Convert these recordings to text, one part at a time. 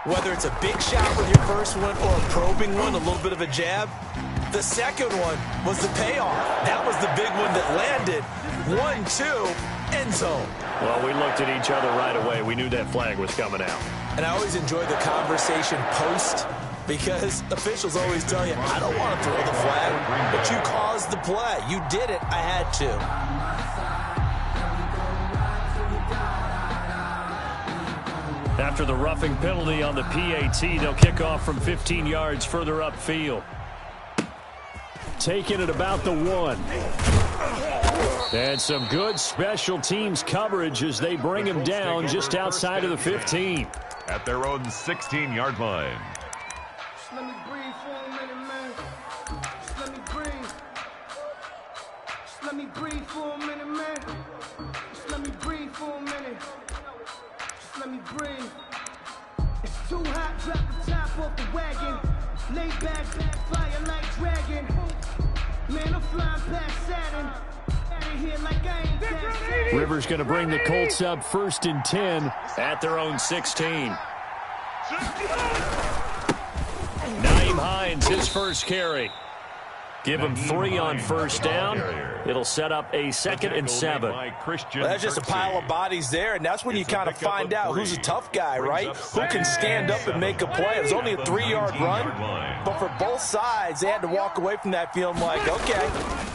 Whether it's a big shot with your first one or a probing one, a little bit of a jab, the second one was the payoff. That was the big one that landed. 1-2, end zone. Well, we looked at each other right away. We knew that flag was coming out. And I always enjoy the conversation post, because officials always tell you, I don't want to throw the flag, but you caused the play. You did it. I had to. After the roughing penalty on the PAT, they'll kick off from 15 yards further upfield. Taking it about the 1. And some good special teams coverage as they bring him down just outside of the 15. At their own 16-yard line. Just let me breathe for a minute, man. Just let me breathe. Just let me breathe for a minute, man. Just let me breathe for a minute. Just let me breathe. It's too hot, drop the top off the wagon. Lay back, fire like dragon. Man, I'm flying past Saturn. Out of here like I ain't that. Rivers going to bring the Colts up 1st and 10 at their own 16. Naeem Hines, his first carry. Give him 3 on first down. It'll set up a 2nd and 7. Well, that's just a pile of bodies there, and that's when you kind of find out who's a tough guy, right? Who can stand up and make a play. It was only a 3-yard run, but for both sides, they had to walk away from that feeling like, okay,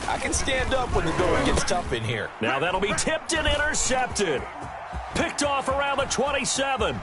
I can stand up when the going gets tough in here. Now that'll be tipped and intercepted. Picked off around the 27.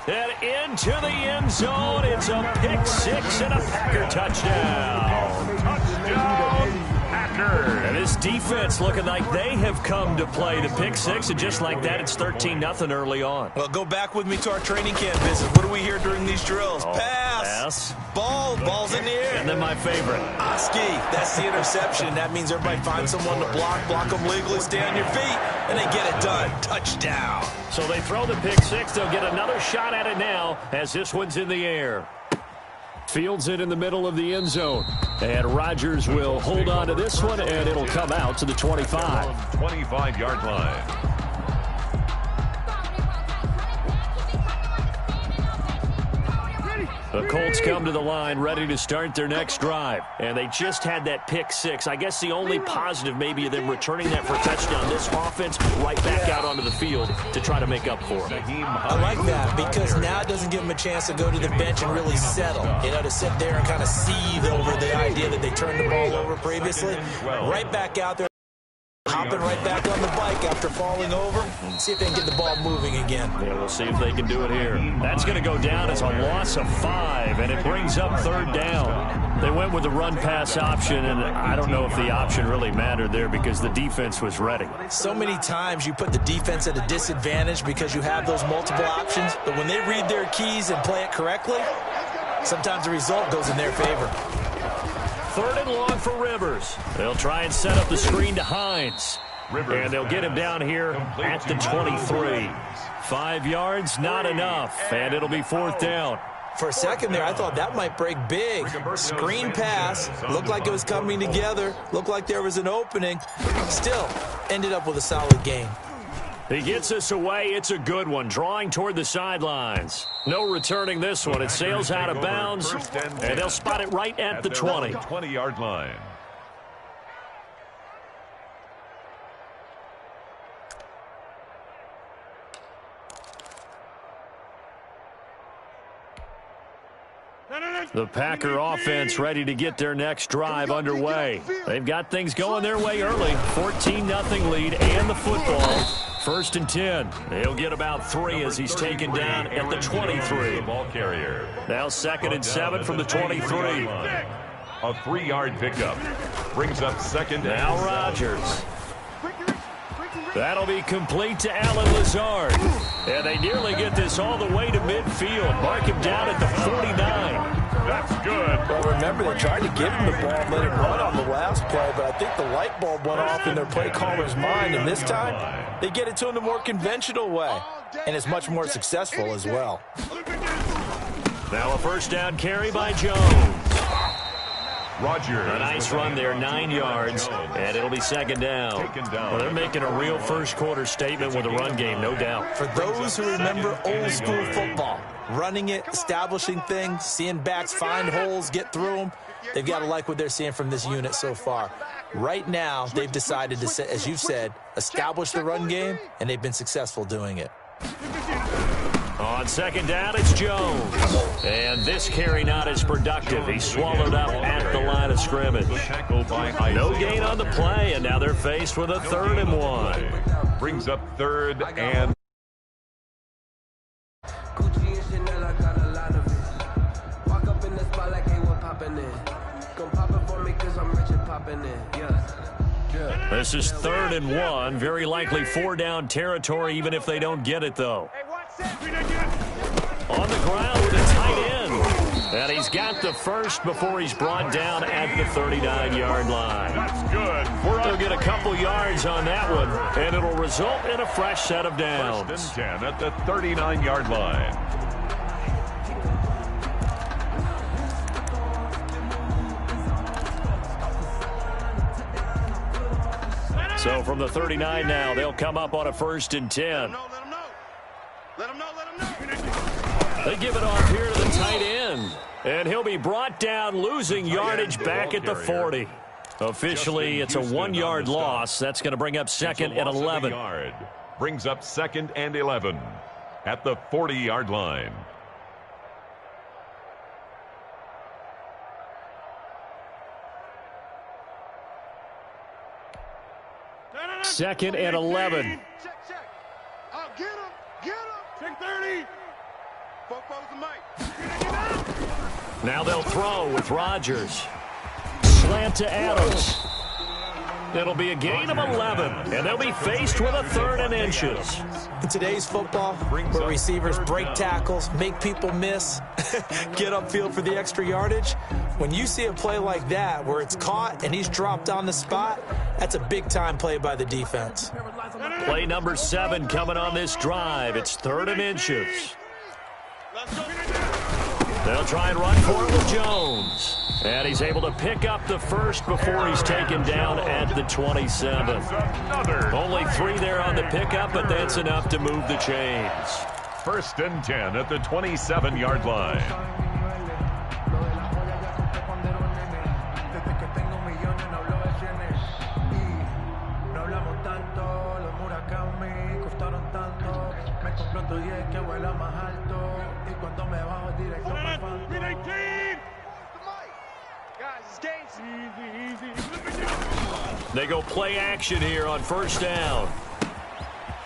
And into the end zone. It's a pick 6 and a Packer touchdown. Touchdown, Packers. And this defense looking like they have come to play the pick 6, and just like that, it's 13-0 early on. Well, go back with me to our training camp visit. What do we hear during these drills? Pass. Ball's in the air. And then my favorite. Oski, that's the interception. That means everybody finds someone to block them legally, stay on your feet, and they get it done. Touchdown. So they throw the pick 6. They'll get another shot at it now as this one's in the air. Fields it in the middle of the end zone. And Rodgers will hold on to this one, and it'll come out to the 25. 25-yard line. The Colts come to the line ready to start their next drive. And they just had that pick 6. I guess the only positive maybe of them returning that for a touchdown. This offense right back out onto the field to try to make up for it. I like that because now it doesn't give them a chance to go to the bench and really settle. You know, to sit there and kind of seethe over the idea that they turned the ball over previously. Right back out there. Hopping right back on the bike after falling over. See if they can get the ball moving again. Yeah, we'll see if they can do it here. That's going to go down as a loss of 5, and it brings up 3rd down. They went with the run-pass option, and I don't know if the option really mattered there because the defense was ready. So many times you put the defense at a disadvantage because you have those multiple options, but when they read their keys and play it correctly, sometimes the result goes in their favor. 3rd and long for Rivers. They'll try and set up the screen to Hines. And they'll get him down here at the 23. 5 yards, not enough. And it'll be 4th down. For a second there, I thought that might break big. Screen pass. Looked like it was coming together. Looked like there was an opening. Still, ended up with a solid game. He gets us away. It's a good one. Drawing toward the sidelines. No returning this one. It sails out of bounds, and they'll spot it right at the 20. 20-yard line. The Packer offense ready to get their next drive underway. They've got things going their way early. 14-0 lead and the football. 1st and 10. He'll get about 3 as he's taken down at the 23. Ball carrier. Now 2nd and 7 from the 23. A 3-yard pickup. Brings up 2nd. Now Rodgers. That'll be complete to Allen Lazard. And they nearly get this all the way to midfield. Mark him down at the 49. That's good. Well, remember, they tried to give him the ball and let him run on the last play, but I think the light bulb went off in their play caller's mind, and this time they get it to him the more conventional way, and it's much more successful as well. Now a 1st down carry by Jones. Rodgers. A nice run there, 9 yards, and it'll be 2nd down. Well, they're making a real first-quarter statement with a run game, no doubt. For those who remember old-school football, running it, establishing things, seeing backs find holes, get through them. They've got to like what they're seeing from this unit so far. Right now, they've decided to, as you've said, establish the run game, and they've been successful doing it. On second down, it's Jones. And this carry not as productive. He's swallowed up at the line of scrimmage. No gain on the play, and now they're faced with a 3rd and 1. Brings up 3rd and... This is 3rd and 1. Very likely 4-down territory, even if they don't get it, though. On the ground with a tight end. And he's got the first before he's brought down at the 39-yard line. That's good. They'll get a couple yards on that one, and it'll result in a fresh set of downs. 1st and 10 at the 39-yard line. So from the 39 now, they'll come up on a 1st and 10. They give it off here to the tight end. And he'll be brought down, losing yardage back at the 40. Officially, it's a 1-yard loss. That's going to bring up 2nd and 11. Brings up 2nd and 11 at the 40-yard line. Second and 11. Check. Oh, get him. Check 30. Fopo's the mic. Now they'll throw with Rodgers. Slant to Adams. It'll be a gain of 11, and they'll be faced with a 3rd and inches. In today's football, where receivers break tackles, make people miss, get upfield for the extra yardage, when you see a play like that where it's caught and he's dropped on the spot, that's a big-time play by the defense. Play number 7 coming on this drive. It's 3rd and inches. They'll try and run for it with Jones. And he's able to pick up the first before he's taken down at the 27. Only 3 there on the pickup, but that's enough to move the chains. 1st and 10 at the 27-yard line. They go play action here on 1st down.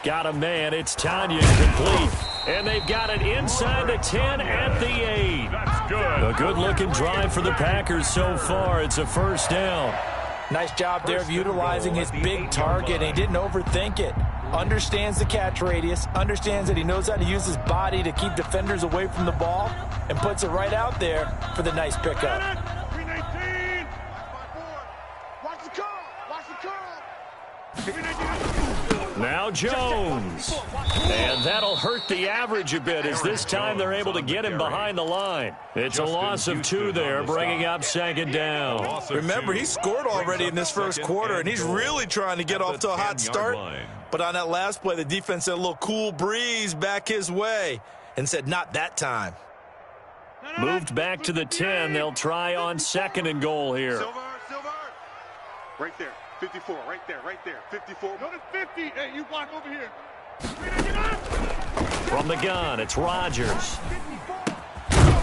Got a man. It's Tanya complete. And they've got it inside the 10 at the 8. That's good. A good-looking drive for the Packers so far. It's a 1st down. Nice job there of utilizing his big target. He didn't overthink it. Understands the catch radius. Understands that he knows how to use his body to keep defenders away from the ball. And puts it right out there for the nice pickup. Now Jones. And that'll hurt the average a bit as this time they're able to get him behind the line. It's a loss of 2 there, bringing up 2nd down. Remember, he scored already in this first quarter, and he's really trying to get off to a hot start. But on that last play, the defense had a little cool breeze back his way and said, not that time. Moved back to the 10. They'll try on 2nd and goal here. Silver. Right there. 54, right there, 54. Go to 50. Hey, you block over here. From the gun, it's Rodgers.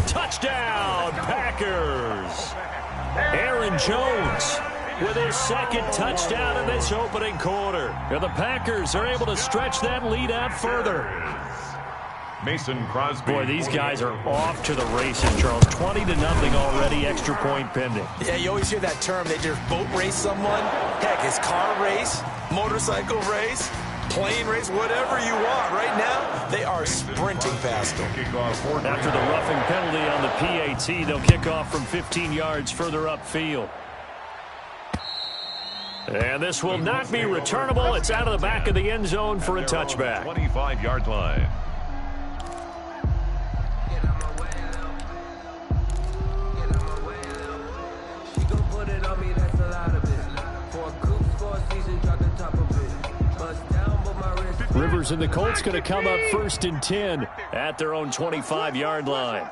Touchdown, Packers. Aaron Jones with his 2nd touchdown in this opening quarter. And the Packers are able to stretch that lead out further. Mason Crosby. Boy, these guys are off to the races, Charles. 20-0 already, extra point pending. Yeah, you always hear that term. They just boat race someone. Heck, it's car race, motorcycle race, plane race, whatever you want. Right now, they are sprinting past them. After the roughing penalty on the PAT, they'll kick off from 15 yards further upfield. And this will not be returnable. It's out of the back of the end zone for a touchback. 25-yard line. Rivers and the Colts going to come up 1st and 10 at their own 25-yard line.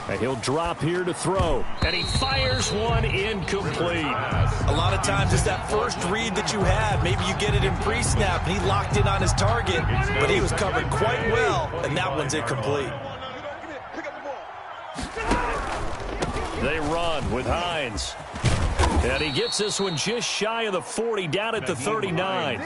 And he'll drop here to throw. And he fires one incomplete. A lot of times it's that first read that you have. Maybe you get it in pre-snap, and he locked in on his target, but he was covered quite well, and that one's incomplete. They run with Hines. And he gets this one just shy of the 40, down at the 39.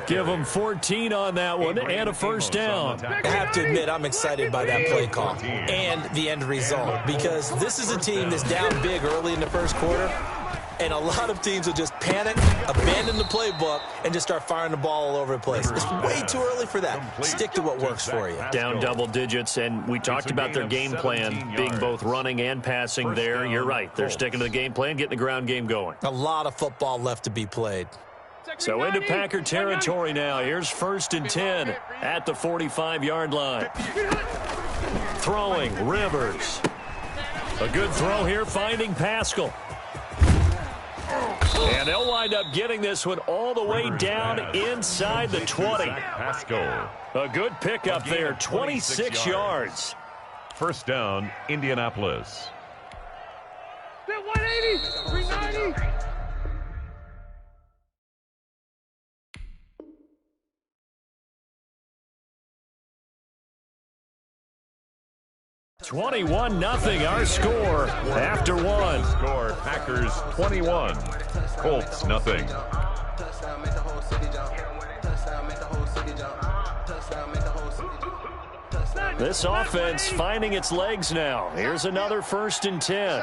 Give him 14 on that one and a first down. I have to admit, I'm excited by that play call and the end result, because this is a team that's down big early in the first quarter, and a lot of teams will just panic, abandon the playbook, and just start firing the ball all over the place. It's way too early for that. Stick to what works for you. Down double digits, and we talked about their game plan being both running and passing there. You're right. They're sticking to the game plan, getting the ground game going. A lot of football left to be played. So into Packer territory now. Here's 1st and 10 at the 45-yard line. Throwing, Rivers. A good throw here, finding Pascal. And they'll wind up getting this one all the way down inside the 20. A good pickup there, 26 yards. First down, Indianapolis. 180, 390. (21-0) our score after one. Score Packers 21, Colts nothing. This offense finding its legs now. Here's another 1st and 10.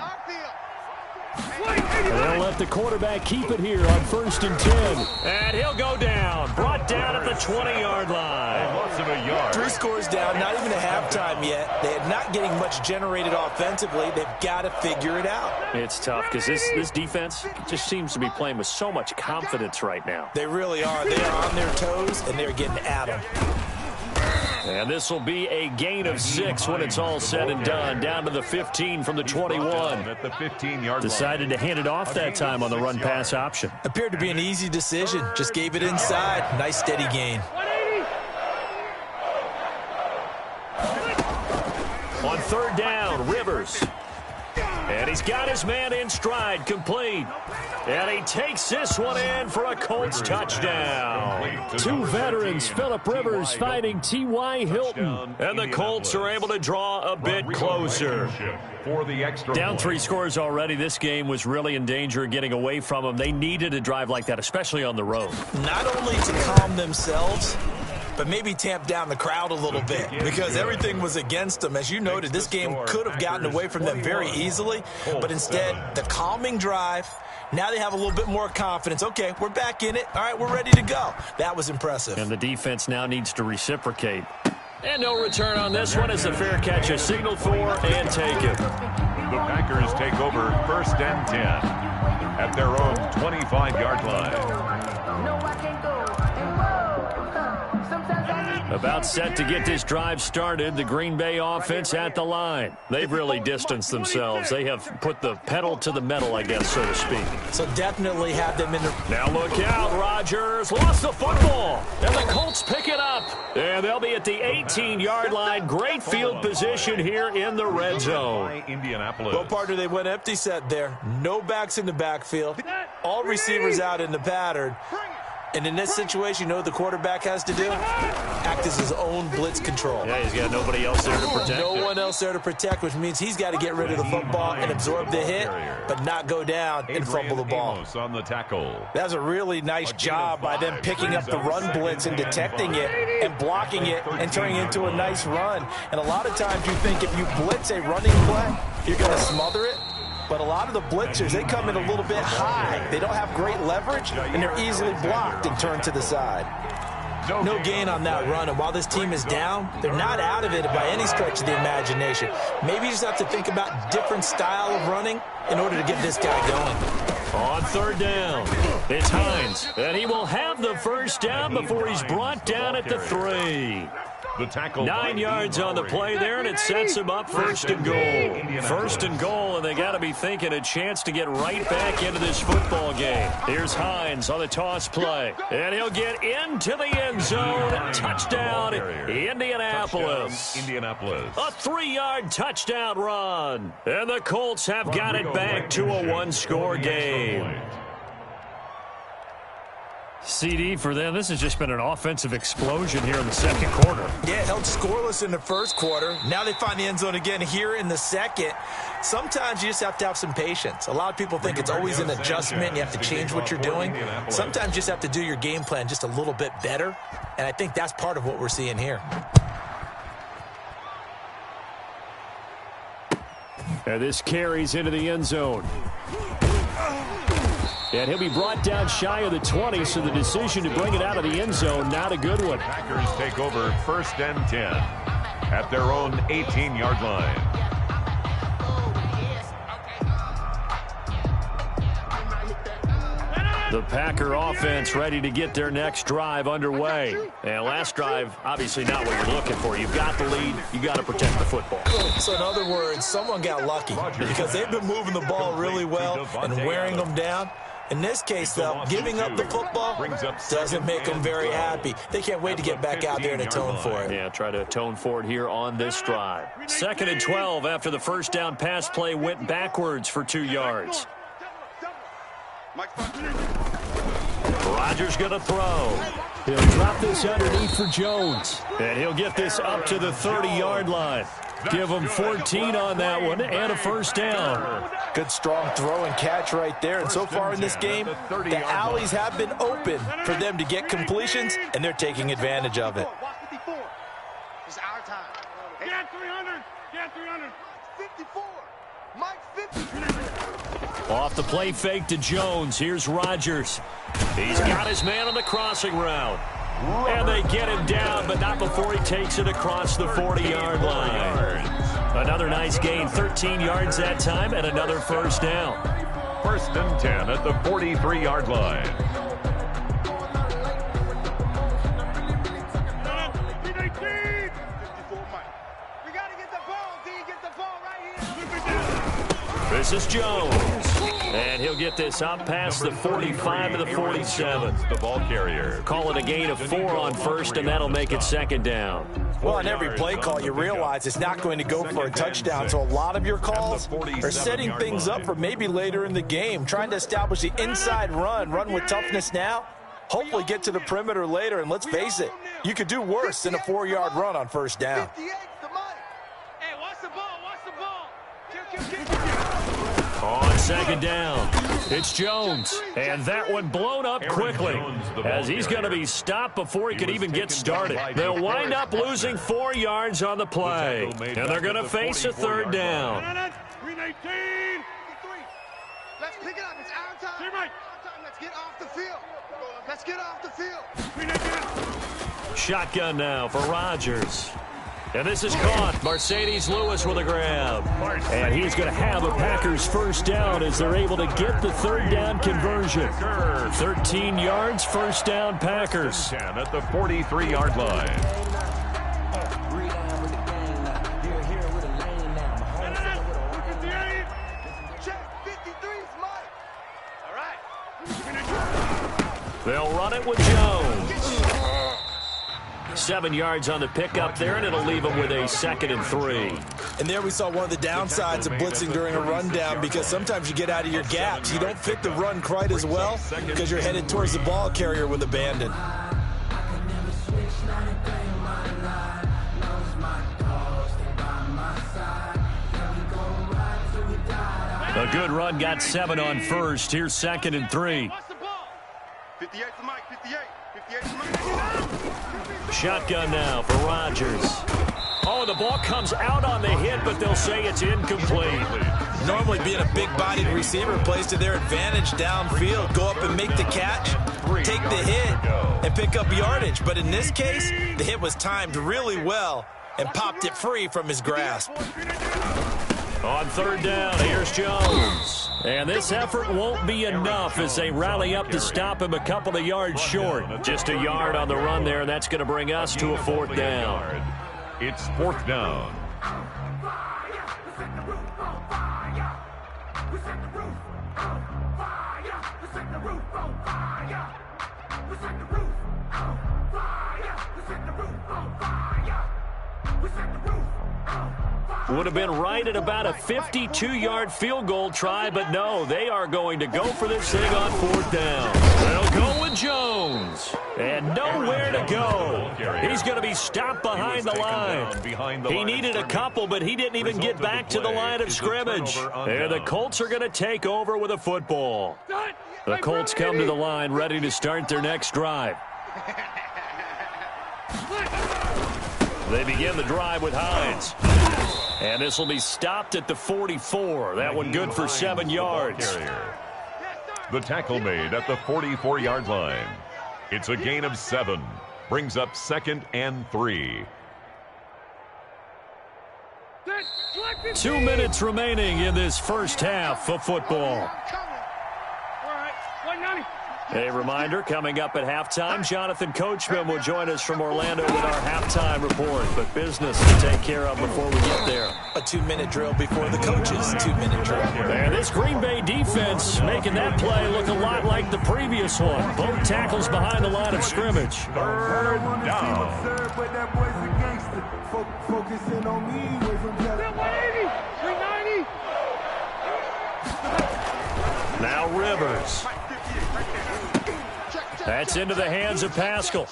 They'll let the quarterback keep it here on 1st and 10. And he'll go down. Brought down at the 20-yard line. Loss of a yard. 3 scores down, not even a halftime yet. They are not getting much generated offensively. They've got to figure it out. It's tough because this defense just seems to be playing with so much confidence right now. They really are. They are on their toes, and they're getting at them. And this will be a gain of 6 when it's all said and done. Down to the 15 from the 21. At the 15-yard Decided to hand it off that time on the run-pass option. Appeared to be an easy decision. Just gave it inside. Nice, steady gain. On 3rd down, Rivers. And he's got his man in stride, complete. And he takes this one in for a Colts touchdown. 2 veterans, Phillip Rivers fighting T.Y. Hilton. And the Colts are able to draw a bit closer. Down 3 scores already. This game was really in danger of getting away from them. They needed a drive like that, especially on the road. Not only to calm themselves, but maybe tamp down the crowd a little bit, because everything was against them. As you noted, this game could have gotten away from them very easily, but instead, the calming drive, now they have a little bit more confidence. Okay, we're back in it. All right, we're ready to go. That was impressive. And the defense now needs to reciprocate. And no return on this one as the fair catch is signaled for and taken. The Packers take over 1st and 10 at their own 25-yard line. About set to get this drive started, the Green Bay offense at the line. They've really distanced themselves. They have put the pedal to the metal, I guess, so to speak. So definitely have them in the... Now look out, Rodgers lost the football. And the Colts pick it up. And they'll be at the 18-yard line. Great field position here in the red zone. Well, partner, they went empty set there. No backs in the backfield. All receivers out in the pattern. And in this situation, you know what the quarterback has to do? Act as his own blitz control. Yeah, he's got nobody else there to protect. No one else there to protect, which means he's got to get rid of the football and absorb the hit, but not go down and fumble the ball. On the tackle. That's a really nice job by them picking up the run blitz and detecting it and blocking it and turning it into a nice run. And a lot of times you think if you blitz a running play, you're going to smother it. But a lot of the blitzers, they come in a little bit high. They don't have great leverage, and they're easily blocked and turned to the side. No gain on that run, and while this team is down, they're not out of it by any stretch of the imagination. Maybe you just have to think about different style of running in order to get this guy going. On 3rd down, it's Hines, and he will have the first down before he's brought down at the 3. The tackle 9 yards on the play there, and it sets him up first and goal. First and goal, and they got to be thinking a chance to get right back into this football game. Here's Hines on the toss play, and he'll get into the end zone. Touchdown, Indianapolis. Indianapolis. A 3-yard touchdown run, and the Colts have got it back to a one-score game. CD for them, this has just been an offensive explosion here in the second quarter. Yeah, held scoreless in the first quarter. Now they find the end zone again here in the second. Sometimes you just have to have some patience. A lot of people think it's always an adjustment. You have to change what you're doing. Sometimes you just have to do your game plan just a little bit better, and I think that's part of what we're seeing here. And this carries into the end zone. And he'll be brought down shy of the 20, so the decision to bring it out of the end zone, not a good one. Packers take over first and 10 at their own 18-yard line. The Packer offense ready to get their next drive underway. And last drive, obviously not what you're looking for. You've got the lead. You got to protect the football. So in other words, someone got lucky because they've been moving the ball really well and wearing them down. In this case, though, giving up the football doesn't make them very happy. They can't wait to get back out there and atone for it. Yeah, try to atone for it here on this drive. 2nd and 12 after the first down pass play went backwards for 2 yards. Rodgers going to throw. He'll drop this underneath for Jones. And he'll get this up to the 30-yard line. Give him 14 on that one and a first down. Good strong throw and catch right there. And so far in this game, the alleys have been open for them to get completions, and they're taking advantage of it. It's our time. Get 300. Get 300. 54. Mike 50. Off the play fake to Jones. Here's Rodgers. He's got his man on the crossing route. And they get him down, but not before he takes it across the 40-yard line. Another nice gain, 13 yards that time, and another first down. First and 10 at the 43-yard line. We got to get the ball, D. Get the ball right here. This is Jones. And he'll get this up past the 45 to the 47. The ball carrier. Call it a gain of 4 on first, and that'll make it second down. Well, on every play call, you realize it's not going to go for a touchdown. So a lot of your calls are setting things up for maybe later in the game, trying to establish the inside run with toughness now, hopefully get to the perimeter later. And let's face it, you could do worse than a 4-yard run on first down. Hey, watch the ball. Watch the ball. On second down, it's Jones. And that one blown up quickly as he's going to be stopped before he could even get started. They'll wind up losing 4 yards on the play. And they're going to face a third down. 319. Let's pick it up. It's our time. Let's get off the field. Let's get off the field. Shotgun now for Rodgers. And this is caught. Mercedes Lewis with a grab. And he's going to have a Packers first down as they're able to get the third down conversion. 13 yards, first down Packers. 10 at the 43-yard line. They'll run it with Jones. 7 yards on the pickup there, and it'll leave them with a 2nd and 3. And there we saw one of the downsides of blitzing during a rundown, because sometimes you get out of your gaps. You don't fit the run quite as well because you're headed towards the ball carrier with abandon. A good run, got 7 on first. Here's 2nd and 3. 58 to Mike, 58. 58 to Mike. Shotgun now for Rodgers. Oh, the ball comes out on the hit, but they'll say it's incomplete. Normally being a big-bodied receiver plays to their advantage downfield. Go up and make the catch, take the hit, and pick up yardage. But in this case, the hit was timed really well and popped it free from his grasp. On third down, here's Jones. And this effort won't be enough as they rally up to stop him a couple of yards short. Just a yard on the run there, and that's going to bring us to a fourth down. It's fourth down. Would have been right at about a 52-yard field goal try, but no, they are going to go for this thing on fourth down. They'll go with Jones. And nowhere to go. He's going to be stopped behind the line. He needed a couple, but he didn't even get back to the line of scrimmage. And the Colts are going to take over with a football. The Colts come to the line ready to start their next drive. They begin the drive with Hines. And this will be stopped at the 44. That one good for 7 yards. The tackle made at the 44-yard line. It's a gain of 7. Brings up 2nd and 3. 2 minutes remaining in this first half of football. A reminder, coming up at halftime, Jonathan Coachman will join us from Orlando with our halftime report. But business to take care of before we get there. A 2-minute drill before the coaches' 2-minute drill. And this Green Bay defense making that play look a lot like the previous one. Both tackles behind the line of scrimmage. Third down. Focusing on me, away from 180, 390. Now Rivers. That's into the hands of Pascal.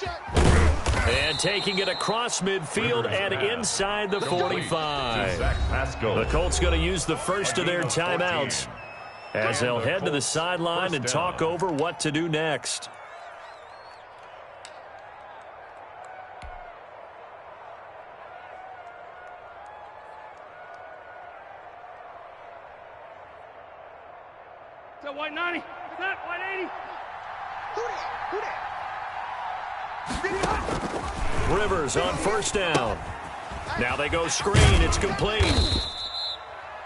And taking it across midfield and inside the 45. The Colts going to use the first of their timeouts as they'll head to the sideline and talk over what to do next. So white 90, snap, white 80. Rivers on first down. Now they go screen. It's complete.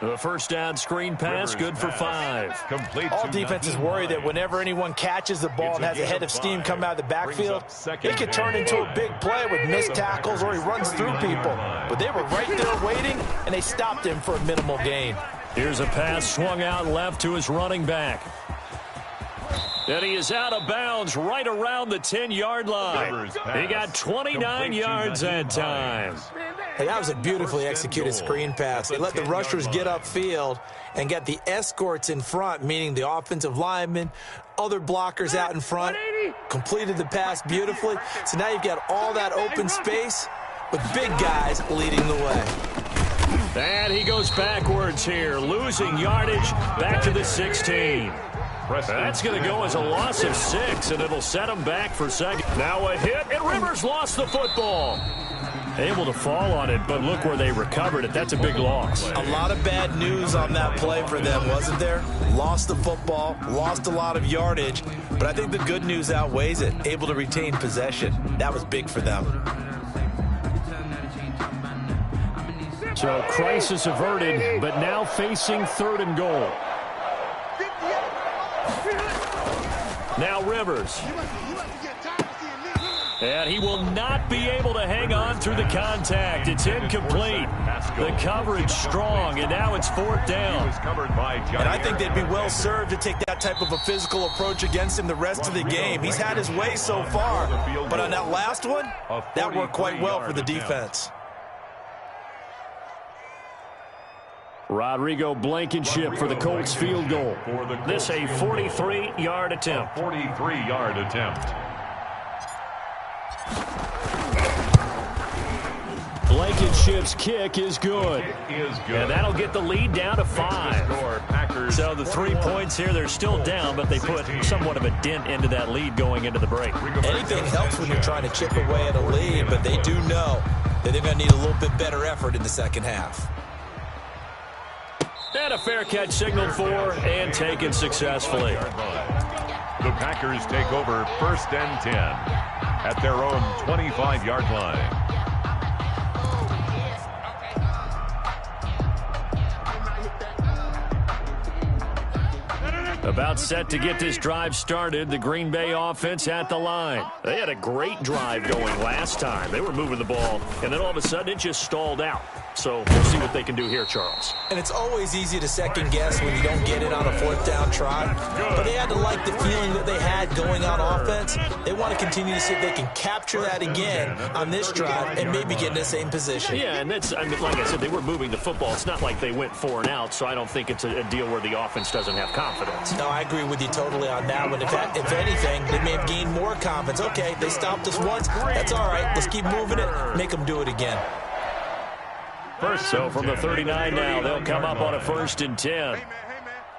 The first down screen pass, good for 5. All defenses worry that whenever anyone catches the ball and has a head of steam come out of the backfield, it could turn into a big play with missed tackles or he runs through people. But they were right there waiting, and they stopped him for a minimal gain. Here's a pass swung out left to his running back. And he is out of bounds right around the 10-yard line. He got 29 yards that time. Hey, that was a beautifully executed screen pass. They let the rushers get upfield and get the escorts in front, meaning the offensive linemen, other blockers out in front, completed the pass beautifully. So now you've got all that open space with big guys leading the way. And he goes backwards here, losing yardage back to the 16. That's going to go as a loss of 6, and it'll set him back for second. Now a hit, and Rivers lost the football. Able to fall on it, but look where they recovered it. That's a big loss. A lot of bad news on that play for them, wasn't there? Lost the football, lost a lot of yardage, but I think the good news outweighs it. Able to retain possession. That was big for them. So crisis averted, but now facing 3rd and goal. Now Rivers. And he will not be able to hang on through the contact. It's incomplete. The coverage strong, and now it's 4th down. And I think they'd be well served to take that type of a physical approach against him the rest of the game. He's had his way so far, but on that last one, that worked quite well for the defense. Rodrigo Blankenship for the Colts field goal. This a 43-yard attempt. 43-yard attempt. Blankenship's kick is good. And that'll get the lead down to 5. So the 3 points here, they're still down, but they put somewhat of a dent into that lead going into the break. Anything helps when you're trying to chip away at a lead, but they do know that they're going to need a little bit better effort in the second half. And a fair catch signaled for and taken successfully. The Packers take over 1st and 10 at their own 25-yard line. About set to get this drive started, the Green Bay offense at the line. They had a great drive going last time. They were moving the ball, and then all of a sudden it just stalled out. So we'll see what they can do here, Charles. And it's always easy to second guess when you don't get it on a fourth down try. But they had to like the feeling that they had going on offense. They want to continue to see if they can capture that again on this drive and maybe get in the same position. Yeah, and that's, I mean, like I said, they were moving the football. It's not like they went 4 and out, so I don't think it's a deal where the offense doesn't have confidence. No, I agree with you totally on that one. If anything, they may have gained more confidence. Okay, they stopped us once. That's all right. Let's keep moving it. Make them do it again. So from the 39 now, they'll come up on a 1st and 10. Hey, man.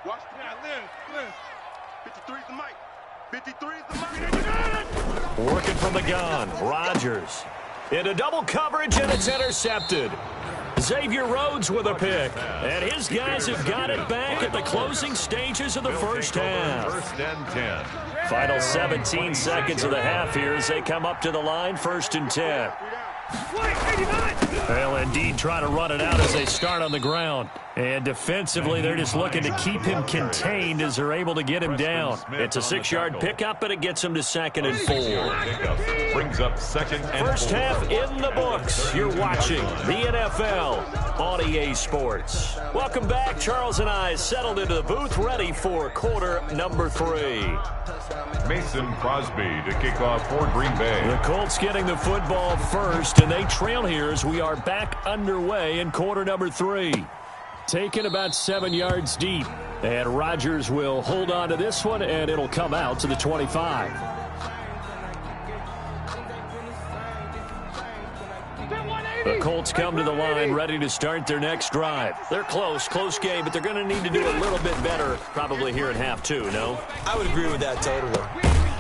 Watch the 53's the mic. 53's the mic. Working from the gun, Rodgers. Into double coverage, and it's intercepted. Xavier Rhodes with a pick. And his guys have got it back at the closing stages of the first half. 1st and 10. Final 17 seconds of the half here as they come up to the line, 1st and 10. They'll indeed try to run it out as they start on the ground. And defensively, they're just looking to keep him contained as they're able to get him down. It's a 6-yard pickup, and it gets him to 2nd and 4. Brings up 2nd and 4. First half in the books. You're watching the NFL on EA Sports. Welcome back. Charles and I settled into the booth, ready for quarter number 3. Mason Crosby to kick off for Green Bay. The Colts getting the football first, and they trail here as we are back underway in quarter number 3. Taken about 7 yards deep, and Rodgers will hold on to this one, and it'll come out to the 25. The Colts come to the line ready to start their next drive. They're close game, but they're going to need to do a little bit better probably here in half 2, no? I would agree with that totally.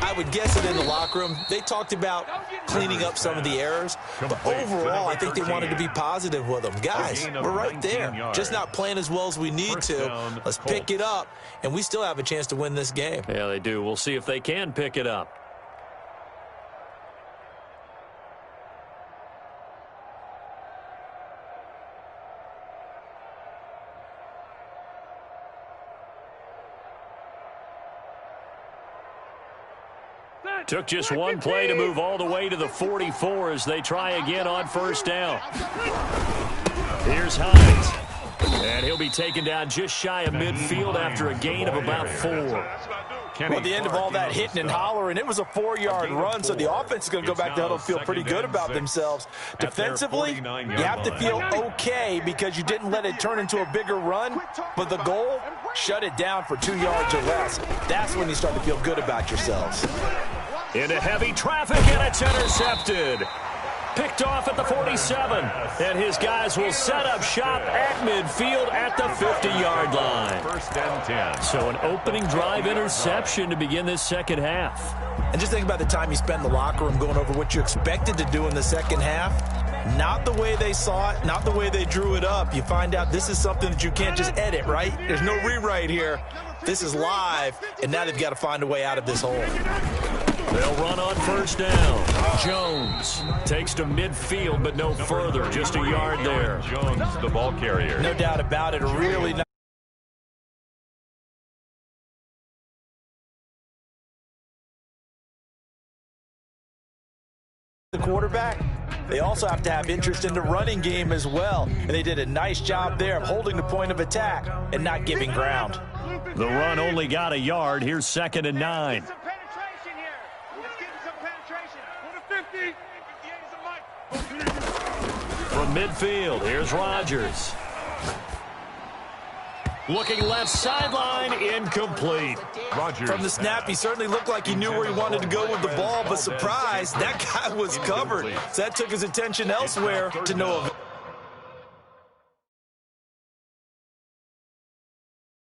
I would guess it in the locker room. They talked about cleaning up some of the errors, but overall, I think they wanted to be positive with them. Guys, we're right there. Just not playing as well as we need to. Let's pick it up, and we still have a chance to win this game. Yeah, they do. We'll see if they can pick it up. Took just one play to move all the way to the 44 as they try again on 1st down. Here's Hines. And he'll be taken down just shy of midfield after a gain of about 4. Well, at the end of all that hitting and hollering, it was a 4-yard run, so the offense is going to go back to huddle and feel pretty good about themselves. Defensively, you have to feel okay because you didn't let it turn into a bigger run, but the goal, shut it down for 2 yards or less. That's when you start to feel good about yourselves. Into heavy traffic, and it's intercepted. Picked off at the 47, and his guys will set up shop at midfield at the 50-yard line. 1st and 10. So an opening drive interception to begin this second half. And just think about the time you spent in the locker room going over what you expected to do in the second half. Not the way they saw it, not the way they drew it up. You find out this is something that you can't just edit, right? There's no rewrite here. This is live, and now they've got to find a way out of this hole. They'll run on 1st down. Jones takes to midfield, but no further. Just a yard there. Jones, the ball carrier. No doubt about it. Really nice. The quarterback. They also have to have interest in the running game as well. And they did a nice job there of holding the point of attack and not giving ground. The run only got a yard. Here's 2nd and 9. From midfield, here's Rodgers. Looking left sideline, incomplete. Rodgers. From the snap, he certainly looked like he knew where he wanted to go with the ball, but surprise, that guy was covered. So that took his attention elsewhere to no avail.